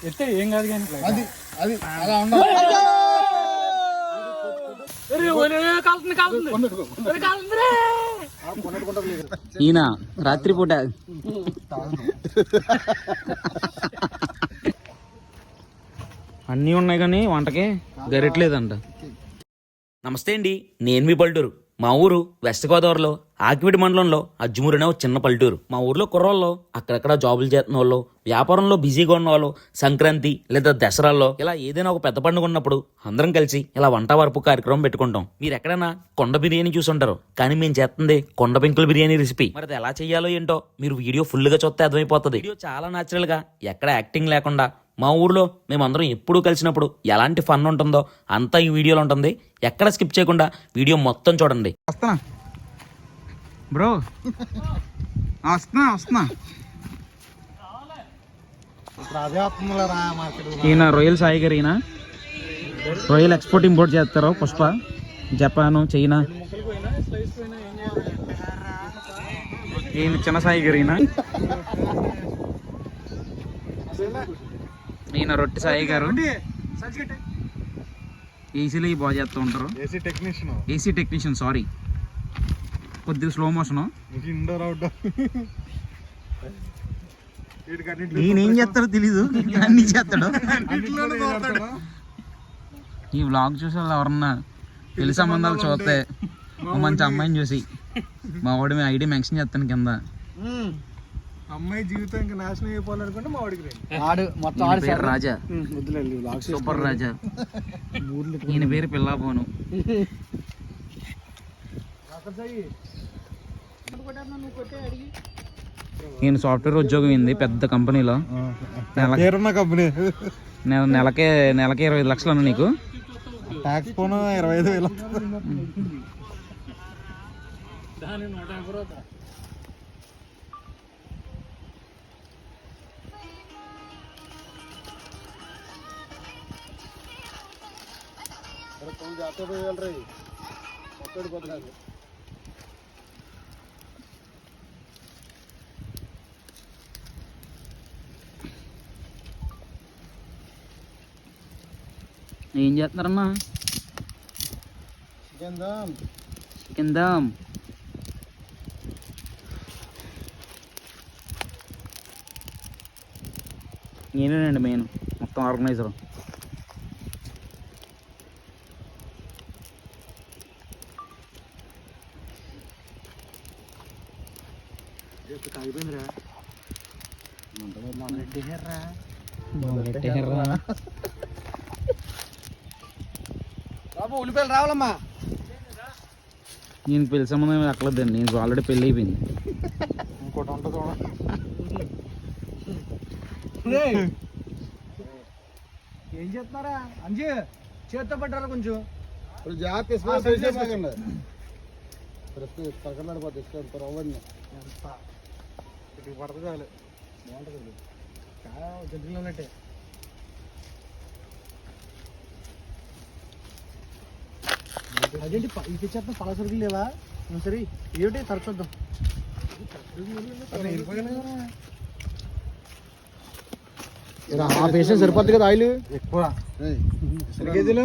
ఎత్తే ఏం కాదు కానీ అది అది అలా ఉండాలి. ఈయన రాత్రిపూట అన్నీ ఉన్నాయి కానీ వంటకి గరిట్లేదంట. నమస్తే అండి, నేను మీ పల్లెటూరు. మా ఊరు వెస్ట్ గోదావరిలో ఆకివీడి మండలంలో అజ్జుమూరు అనే ఒక చిన్న పల్లెటూరు. మా ఊర్లో కుర్రోళ్ళు అక్కడక్కడ జాబులు చేస్తున్న వాళ్ళు, వ్యాపారంలో బిజీగా ఉన్న వాళ్ళు సంక్రాంతి లేదా దసరాల్లో ఇలా ఏదైనా ఒక పెద్ద పండుగ ఉన్నప్పుడు అందరం కలిసి ఇలా వంట వరపు కార్యక్రమం పెట్టుకుంటాం. మీరు ఎక్కడైనా కొండ బిర్యానీ చూసి ఉంటారు, కానీ మేము చేస్తుంది కొండ పెంకుల బిర్యానీ రెసిపీ. మరి అది ఎలా చేయాలో ఏంటో మీరు వీడియో ఫుల్ గా చూస్తే అర్థమైపోతుంది. వీడియో చాలా న్యాచురల్ గా, ఎక్కడ యాక్టింగ్ లేకుండా, మా ఊర్లో మేమందరం ఎప్పుడూ కలిసినప్పుడు ఎలాంటి ఫన్ ఉంటుందో అంతా ఈ వీడియోలో ఉంటుంది. ఎక్కడ స్కిప్ చేయకుండా వీడియో మొత్తం చూడండి. వస్తున్నా బ్రో, వస్తున్నా. ఈయన రొయ్యల్ సాయి గారు. ఈయన రొయ్యల్ ఎక్స్పోర్ట్ ఇంపోర్ట్ చేస్తారు. Pushpa, Japan, China. ఈయన చిన్న సాయి గారు. ఈయన రొట్టె సాయి గారు. ఏసీలో బాగా చేస్తూ ఉంటారు. ఏసీ టెక్నీషియన్, సారీ, కొద్దిగా స్లో మోషన్. నేనేం చేస్తాడో తెలీదు, అన్ని చేస్తాడు. ఈ వ్లాగ్ చూసే వాళ్ళు ఎవరన్నా పెళ్లి సంబంధాలు చూస్తే మంచి అమ్మాయిని చూసి మా వాడి ఐడి మెన్షన్ చేస్తాను కింద. అమ్మాయి జీవితం ఇంకా నాశనం అయిపోవాలనుకుంటే మా వాడికి పేరు రాజా, సూపర్ రాజా. ఈయన పేరు పిల్లాపోను. ఈయన సాఫ్ట్వేర్ ఉద్యోగం అయింది పెద్ద కంపెనీలో. నెలకే 25 లక్షలు అన్న నీకు. ట్యాక్స్ పోను 25,000. जाते हुए चल रही पकड़ बदला दे। ఏం చేస్తున్నారమ్మా? చికెన్ దమ్. నేనేనండి మెయిన్ మొత్తం ఆర్గనైజర్. ఉల్లిపాయలు రావాలమ్మా. నేను పెళ్లి సంబంధం అక్కలేదండి, నేను ఆల్రెడీ పెళ్ళి అయిపోయింది. ఇంకోటి ఉంటుంది. ఏం చేస్తున్నారా అంజీ? చేత్తో పట్టారా కొంచెం జాగ్రత్త పడుతుంది చాలు. బాగుంటుంది, చాలా జంతువులు ఉన్నట్టే. అదేంటి ఇది చేస్తాం, పలా సరుకులు లేవా? సరే ఏమిటి తరచుద్దాం. పేషెంట్ సరిపోద్ది కదా. ఆయిల్ ఎక్కువ 2 కేజీలు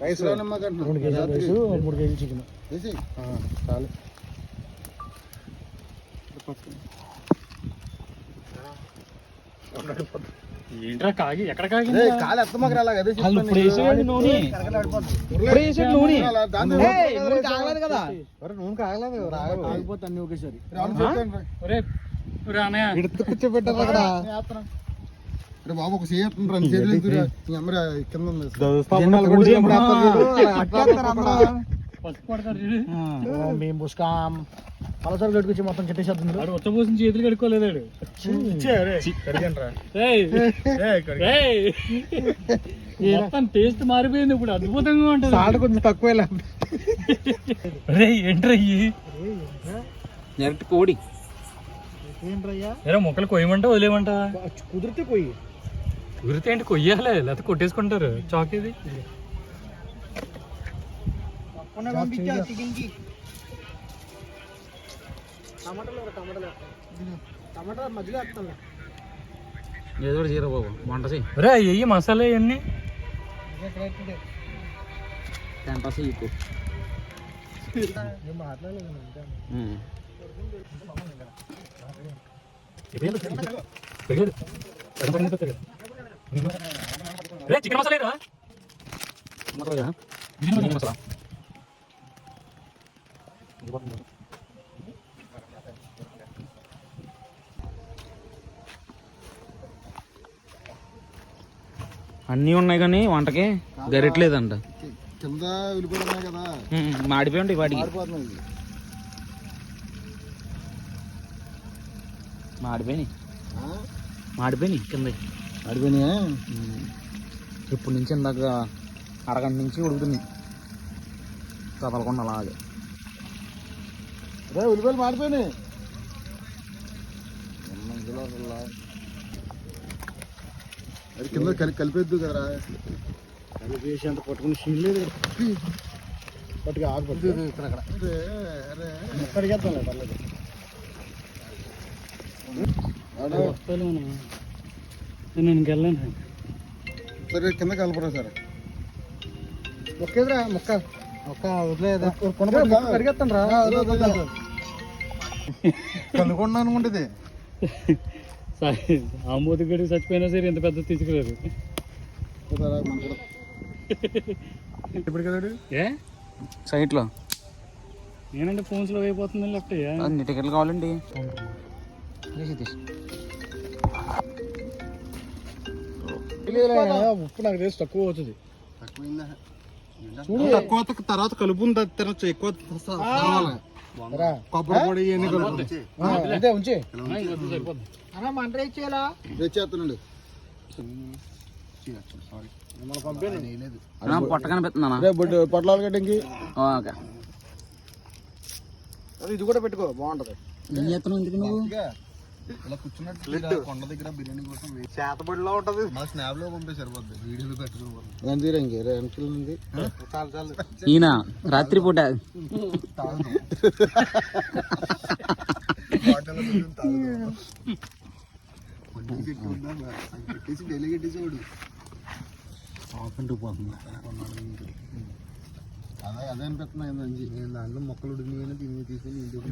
రైస్, 2 కేజీలు రైస్, 3 కేజీలు చికెన్ చాలు. ఏంట్రా కాగి ఎక్కడ కాగి? కాలు ఎత్తమాక రాలా కదా. ఇప్పుడు వేసేయండి నూనె. ఇప్పుడు వేసేయండి నూనె. నూనె కాగలేదు కదా. నూనె కాగలేదు, ఆగిపోతా అన్ని ఒకేసారి. కూర్చోబెట్టారు అక్కడ. అరే బాబు ఒక చేతులు మేము పుష్కాం పలసలు కట్టుకొచ్చి మొత్తం కెట్టేసేస్తుంది. వచ్చపోసిన చేతులు కడుక్కోలేదు. మొత్తం టేస్ట్ మారిపోయింది. ఇప్పుడు అద్భుతంగా ఉంటుంది. సాల్ట్ కొంచెం తక్కువ. ఏంట్రా కోడి ఏంట్రయ్యా? మొక్కలు కొయ్యమంటా వదిలేమంటా? కుదిరితే కొయ్యి. కుదిరితే ఏంటి కొయ్యాలి, లేకపోతే కొట్టేసుకుంటారు. చాక్ ఇది టమాటాలు మధ్యలో వేస్తాను. ఏదో ఒకటి చేయరా బాబు, వంట చెయ్యి. రే అయ్యి మసాలా ఇవన్నీ టెంపస్ ఎక్కువ. చికెన్ మసాలా అన్నీ ఉన్నాయి కానీ వంటకి గరిట్లేదంట. కింద వెళ్ళిపోతున్నాయి కదా, మాడిపోయి ఉంటాయి వాటికి. మాడిపోయినాయి కింద. అడిపోయినాయా? ఇప్పుడు నుంచి ఇందాక అరగంట నుంచి ఉడుకుతున్నాయి కదలకుండా అలాగే. అదే ఉల్లిపాయలు మాడిపోయినాయి. అది కింద కలిపేద్దు కదరా, కలిపేసి అంత పట్టుకుని షీల్ లేదు పట్టుకు ఆకుపట్టు ఇక్కడ అడిగేద్దాం పర్లేదు. నేను ఇంకెళ్ళాను. సరే కింద కలపరా సార్. మొక్కేదిరా మొక్క మొక్క వదిలేదా పరిగెత్తాను రా. కనుకొండ అనుకుంటుంది. ఆంబోతి గడి చచ్చిపోయినా సరే ఎంత పెద్ద తీసుకురారు. ఇప్పుడు కదా ఏ సైట్లో నేనంటే ఫోన్స్ లో అయిపోతుంది లెఫ్ట్. అన్ని టికెట్లు కావాలండి. ఉప్పు నాకు తెలిసి తక్కువ అవుతుంది. తక్కువ తర్వాత కలుపు తినచ్చు, ఎక్కువ కొబ్బరి పొడి ఇవన్నీ అంతే ఉంచి తెచ్చేస్తానండి. పొట్ట కనిపిస్తుందా? పొట్లాలు గడ్డంకి ఓకే. ఇది కూడా పెట్టుకో, బాగుంటది. ఏం చేస్తున్నావు ఎందుకు నువ్వు? ఇలా కూర్చున్నట్టు కొండ దగ్గర బిర్యానీ కోసం చేతబడిలో ఉంటది. మా స్నాప్ లో పంపే సరిపోద్ది, వీడియోలో పెట్టుకుని. ఈయన రాత్రిపూట పెట్టేసి డైలీ కట్టేసేవాడు. అదే అదే అనిపిస్తున్నాయి. నేను దాంట్లో మొక్కలు ఉడికినాయని తిని తీసుకుని ఇంటికి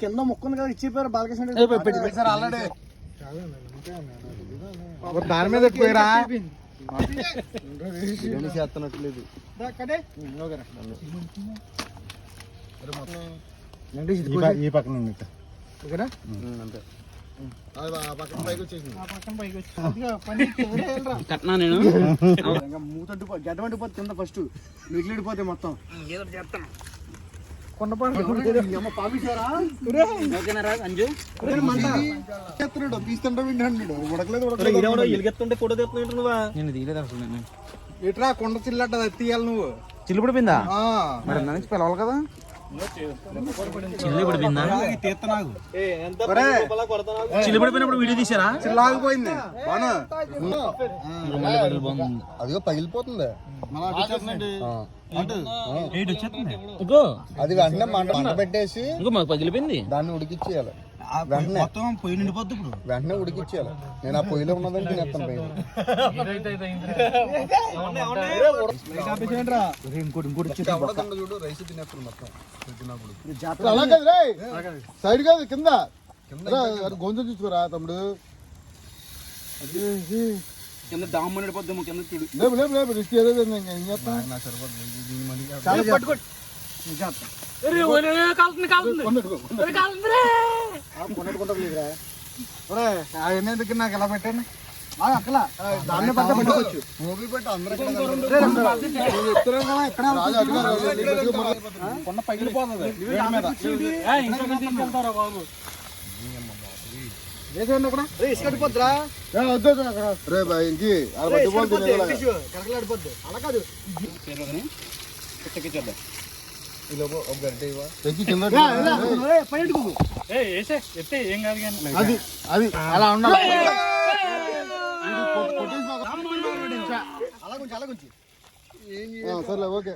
కింద మొక్కను కదా ఇచ్చిపోయారు బాలకృష్ణ ఆల్రెడీ. దాని మీద పోయారా చేస్తున్నట్లేదు. ఈ పక్కన అంతే, పక్కన పైకి వచ్చేసింది. కట్నా నేను మూతంటు గడ్డ వండిపోతే కింద ఫస్ట్ మిగిలిడిపోతే మొత్తం. ఎలుగెత్తుంటే ఫోటో తెస్తున్నాడు నువ్వా? నేను తీయలేదు అసలు. నేను ఎట్రా కొండ చిల్లట తీయాలి నువ్వు. చిల్లు పడిపోయిందా? మరి నా నుంచి పిలవాలి కదా. చిల్లు పడిపోయిందా? చిల్లు పడిపోయినప్పుడు వీడియో తీసారా? చిల్లాగిపోయింది, అదిగో పగిలిపోతుంది. అది వెంటనే మంట పెట్టేసి మాకు పగిలిపోయింది. దాన్ని ఉడికిచ్చేయాలి. వెంటనే పొయ్యి నిండిపోద్ది. ఇప్పుడు వెంటనే ఉడికిచ్చేయాలి. నేను ఆ పొయ్యిలో ఉన్నదని తినేస్తాను పైన. చూడు రైస్ తినేస్తాను మొత్తం. అలా కాదు రే, సైడ్ కాదు కింద గొంతు చూసుకోరా తమ్ముడు. కింద డామ్ పడిపోద్దాము కింద చూడు. లేపు లేపు లేపు రిస్క్ ఏదో ఏం చేస్తా. ఎందుకు నాకు ఎలా పెట్టండి అక్కడ దాన్ని పెట్టుకోవచ్చు. మూవీ పెట్టి అందరూ కొండ పగిలిపోతుంది. అది అది అలా ఉండాలి. సర్లే ఓకే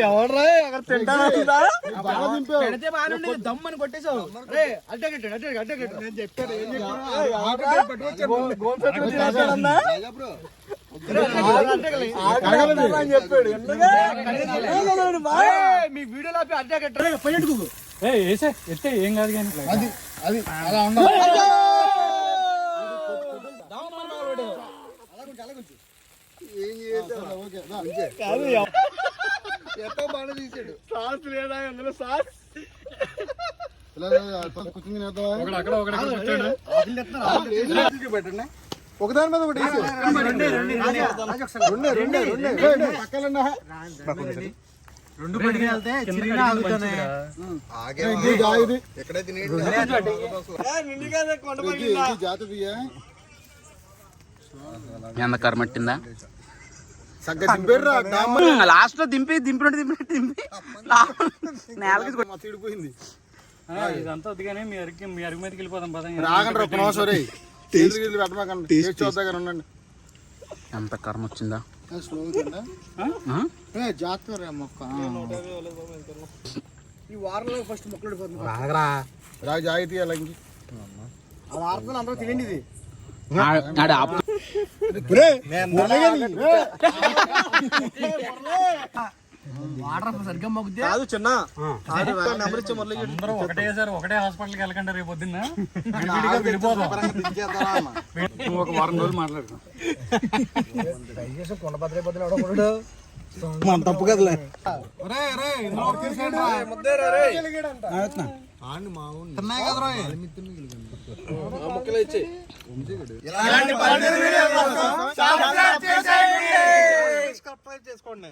ఎవడ్రా అక్కడ తింటారా బాగా దింపావు పెడితే బాగానే దమ్మని కొట్టేసావు నేను చెప్పాను ఏం చెప్పాను మీకు వీడియోలో అడ్డా కట్టారు ఎత్తే ఏం కాదు కానీ అది అది అలా ఉండాలి ఏం చేద్దాం ఓకే ఎట్టో బాగా తీసాడు సాస్ లేదా అందులో సాస్ కూర్చుని పెట్టండి ఒకదాని మీద ఒకటి రెండు పడికి వెళ్తే చిన్న ఆగుతానే జాతీయ ఎంత కర్మట్టిందా దింపేర్రా లాస్ట్ లో దింపినట్టు నేలకి తీడిపోయింది ఇదంతా వద్దుగానే మీ అరుగు మీదకి వెళ్ళిపోదాం పదండి రాగండి ఒక నిమిషం రే పెట్టమాకండి టేస్ట్ చూద్దా కానీ ఉండండి ఎంత కర్మ వచ్చిందా జాతర మొక్క ఈ వారంలో ఫస్ట్ మొక్కలు రాగ జాగ్రత్త అలాగే ఆ వారంలో అందరూ తినండి ఇది వాటర్ సరిగ్గా మొగ్గితే కాదు చిన్న అందరూ ఒకటేసారి ఒకటే హాస్పిటల్కి వెళ్ళకండి రేపు పొద్దున్న వెళ్ళిపోదాం ఒక వారం రోజులు మాట్లాడుతాం మన తప్పు కదలే చేసుకోండి